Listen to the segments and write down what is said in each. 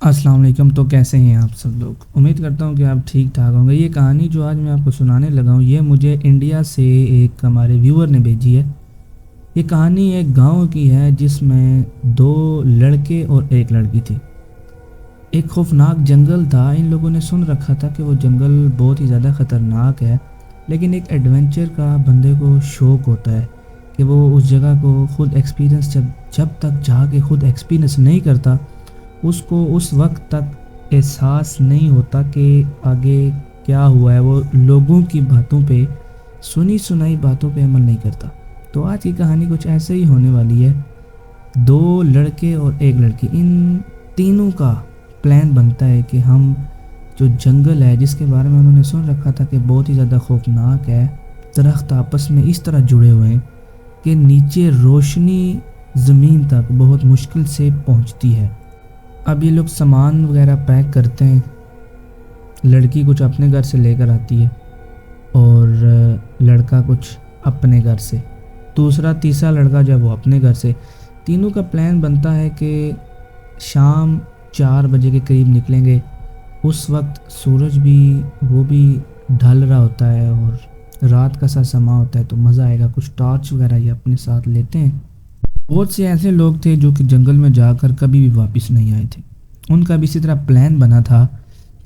السلام علیکم۔ تو کیسے ہیں آپ سب لوگ؟ امید کرتا ہوں کہ آپ ٹھیک ٹھاک ہوں گے۔ یہ کہانی جو آج میں آپ کو سنانے لگا ہوں یہ مجھے انڈیا سے ایک ہمارے ویور نے بھیجی ہے۔ یہ کہانی ایک گاؤں کی ہے جس میں 2 لڑکے اور ایک لڑکی تھی۔ ایک خوفناک جنگل تھا۔ ان لوگوں نے سن رکھا تھا کہ وہ جنگل بہت ہی زیادہ خطرناک ہے، لیکن ایک ایڈونچر کا بندے کو شوق ہوتا ہے کہ وہ اس جگہ کو خود ایکسپیرینس جب تک جا کے خود ایکسپیرینس نہیں کرتا اس کو اس وقت تک احساس نہیں ہوتا کہ آگے کیا ہوا ہے۔ وہ لوگوں کی باتوں پہ، سنی سنائی باتوں پہ عمل نہیں کرتا۔ تو آج کی کہانی کچھ ایسے ہی ہونے والی ہے۔ 2 لڑکے اور ایک لڑکی، ان تینوں کا پلان بنتا ہے کہ ہم جو جنگل ہے جس کے بارے میں انہوں نے سن رکھا تھا کہ بہت ہی زیادہ خوفناک ہے، درخت آپس میں اس طرح جڑے ہوئے ہیں کہ نیچے روشنی زمین تک بہت مشکل سے پہنچتی ہے۔ اب یہ لوگ سامان وغیرہ پیک کرتے ہیں۔ لڑکی کچھ اپنے گھر سے لے کر آتی ہے اور لڑکا کچھ اپنے گھر سے، تیسرا لڑکا جب وہ اپنے گھر سے۔ تینوں کا پلان بنتا ہے کہ شام 4 بجے کے قریب نکلیں گے۔ اس وقت سورج بھی ڈھل رہا ہوتا ہے اور رات کا سا سما ہوتا ہے، تو مزہ آئے گا۔ کچھ ٹارچ وغیرہ یہ اپنے ساتھ لیتے ہیں۔ بہت سے ایسے لوگ تھے جو کہ جنگل میں جا کر کبھی بھی واپس نہیں آئے تھے۔ ان کا بھی اسی طرح پلان بنا تھا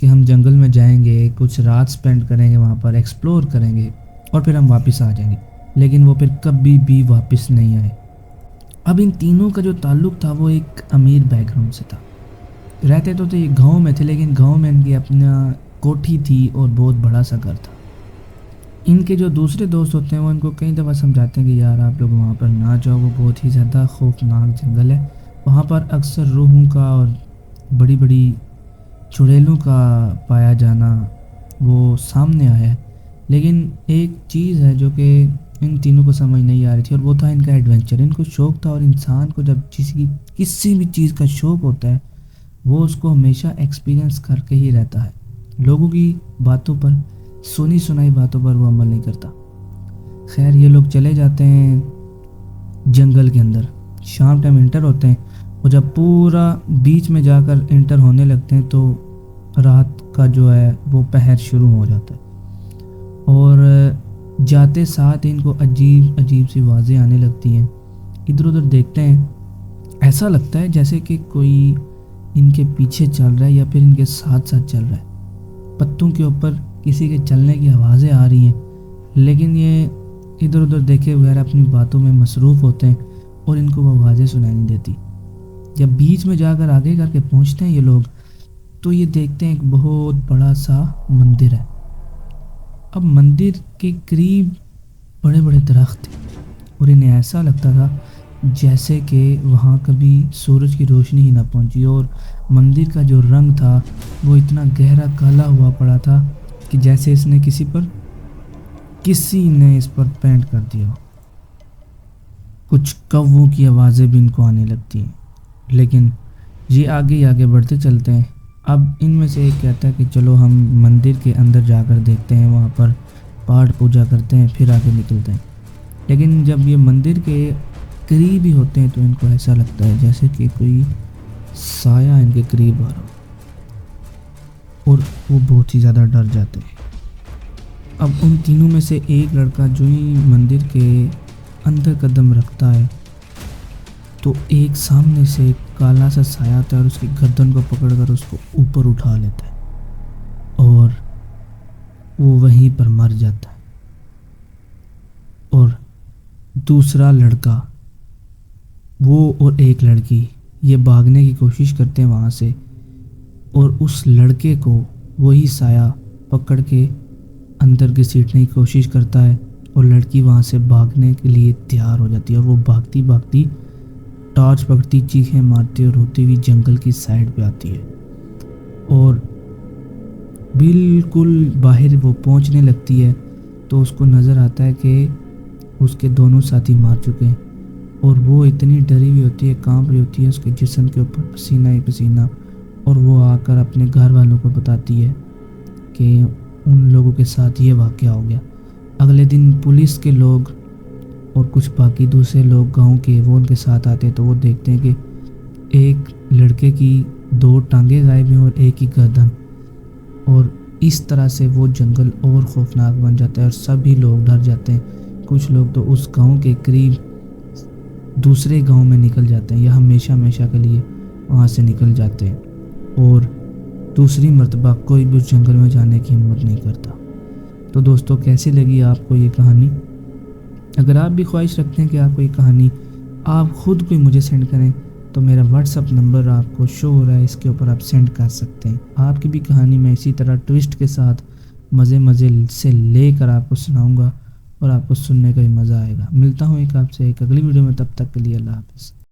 کہ ہم جنگل میں جائیں گے، کچھ رات سپینڈ کریں گے، وہاں پر ایکسپلور کریں گے اور پھر ہم واپس آ جائیں گے، لیکن وہ پھر کبھی بھی واپس نہیں آئے۔ اب ان تینوں کا جو تعلق تھا وہ ایک امیر بیک گراؤنڈ سے تھا۔ رہتے تو یہ گاؤں میں تھے، لیکن گاؤں میں ان کی اپنا کوٹھی تھی اور بہت بڑا سا گھر تھا۔ ان کے جو دوسرے دوست ہوتے ہیں وہ ان کو کئی دفعہ سمجھاتے ہیں کہ یار آپ لوگ وہاں پر نہ جاؤ، وہ بہت ہی زیادہ خوفناک جنگل ہے، وہاں پر اکثر روحوں کا اور بڑی بڑی چڑیلوں کا پایا جانا وہ سامنے آیا ہے۔ لیکن ایک چیز ہے جو کہ ان تینوں کو سمجھ نہیں آ رہی تھی، اور وہ تھا ان کا ایڈونچر۔ ان کو شوق تھا، اور انسان کو جب کسی بھی چیز کا شوق ہوتا ہے وہ اس کو ہمیشہ ایکسپیرینس کر کے ہی رہتا ہے۔ لوگوں کی باتوں پر، سنی سنائی باتوں پر وہ عمل نہیں کرتا۔ خیر، یہ لوگ چلے جاتے ہیں جنگل کے اندر۔ شام ٹائم انٹر ہوتے ہیں، اور جب پورا بیچ میں جا کر انٹر ہونے لگتے ہیں تو رات کا جو ہے وہ پہر شروع ہو جاتا ہے، اور جاتے ساتھ ان کو عجیب عجیب سی آوازیں آنے لگتی ہیں۔ ادھر ادھر دیکھتے ہیں، ایسا لگتا ہے جیسے کہ کوئی ان کے پیچھے چل رہا ہے یا پھر ان کے ساتھ ساتھ چل رہا ہے۔ پتوں کے اوپر کسی کے چلنے کی آوازیں آ رہی ہیں، لیکن یہ ادھر ادھر دیکھے بغیر اپنی باتوں میں مصروف ہوتے ہیں اور ان کو وہ آوازیں سنائی نہیں دیتی۔ جب بیچ میں جا کر آگے کر کے پہنچتے ہیں یہ لوگ، تو یہ دیکھتے ہیں ایک بہت بڑا سا مندر ہے۔ اب مندر کے قریب بڑے بڑے درخت تھے، اور انہیں ایسا لگتا تھا جیسے کہ وہاں کبھی سورج کی روشنی ہی نہ پہنچی، اور مندر کا جو رنگ تھا وہ اتنا گہرا کالا ہوا پڑا تھا کہ جیسے کسی نے اس پر پینٹ کر دیا۔ کچھ کووں کی آوازیں بھی ان کو آنے لگتی ہیں، لیکن یہ آگے بڑھتے چلتے ہیں۔ اب ان میں سے ایک کہتا ہے کہ چلو ہم مندر کے اندر جا کر دیکھتے ہیں، وہاں پر پاٹ پوجا کرتے ہیں، پھر آگے نکلتے ہیں۔ لیکن جب یہ مندر کے قریب ہی ہوتے ہیں تو ان کو ایسا لگتا ہے جیسے کہ کوئی سایہ ان کے قریب آ رہا ہو، اور وہ بہت ہی زیادہ ڈر جاتے ہیں۔ اب ان تینوں میں سے ایک لڑکا جو ہی مندر کے اندر قدم رکھتا ہے تو ایک سامنے سے ایک کالا سا سایہ آتا ہے اور اس کی گردن کو پکڑ کر اس کو اوپر اٹھا لیتا ہے، اور وہ وہیں پر مر جاتا ہے۔ اور دوسرا لڑکا، وہ اور ایک لڑکی یہ بھاگنے کی کوشش کرتے ہیں وہاں سے، اور اس لڑکے کو وہی سایہ پکڑ کے اندر گھسیٹنے کی کوشش کرتا ہے، اور لڑکی وہاں سے بھاگنے کے لیے تیار ہو جاتی ہے، اور وہ بھاگتی بھاگتی ٹارچ پکڑتی، چیخیں مارتی اور روتی ہوئی جنگل کی سائڈ پہ آتی ہے، اور بالکل باہر وہ پہنچنے لگتی ہے تو اس کو نظر آتا ہے کہ اس کے دونوں ساتھی مار چکے ہیں، اور وہ اتنی ڈری ہوئی ہوتی ہے، کانپ رہی ہوتی ہے، اس کے جسم کے اوپر پسینہ ہی پسینہ، اور وہ آ کر اپنے گھر والوں کو بتاتی ہے کہ ان لوگوں کے ساتھ یہ واقعہ ہو گیا۔ اگلے دن پولیس کے لوگ اور کچھ باقی دوسرے لوگ گاؤں کے وہ ان کے ساتھ آتے ہیں، تو وہ دیکھتے ہیں کہ ایک لڑکے کی 2 ٹانگیں غائب ہیں اور ایک ہی گردن، اور اس طرح سے وہ جنگل اور خوفناک بن جاتا ہے اور سبھی لوگ ڈر جاتے ہیں۔ کچھ لوگ تو اس گاؤں کے قریب دوسرے گاؤں میں نکل جاتے ہیں یا ہمیشہ ہمیشہ کے لیے وہاں سے نکل جاتے ہیں، اور دوسری مرتبہ کوئی بھی اس جنگل میں جانے کی ہمت نہیں کرتا۔ تو دوستو، کیسی لگی آپ کو یہ کہانی؟ اگر آپ بھی خواہش رکھتے ہیں کہ آپ کو یہ کہانی آپ خود کوئی مجھے سینڈ کریں تو میرا واٹس اپ نمبر آپ کو شو ہو رہا ہے، اس کے اوپر آپ سینڈ کر سکتے ہیں۔ آپ کی بھی کہانی میں اسی طرح ٹوسٹ کے ساتھ مزے سے لے کر آپ کو سناؤں گا، اور آپ کو سننے کا بھی مزہ آئے گا۔ ملتا ہوں آپ سے ایک اگلی ویڈیو میں، تب تک کے لیے اللہ حافظ۔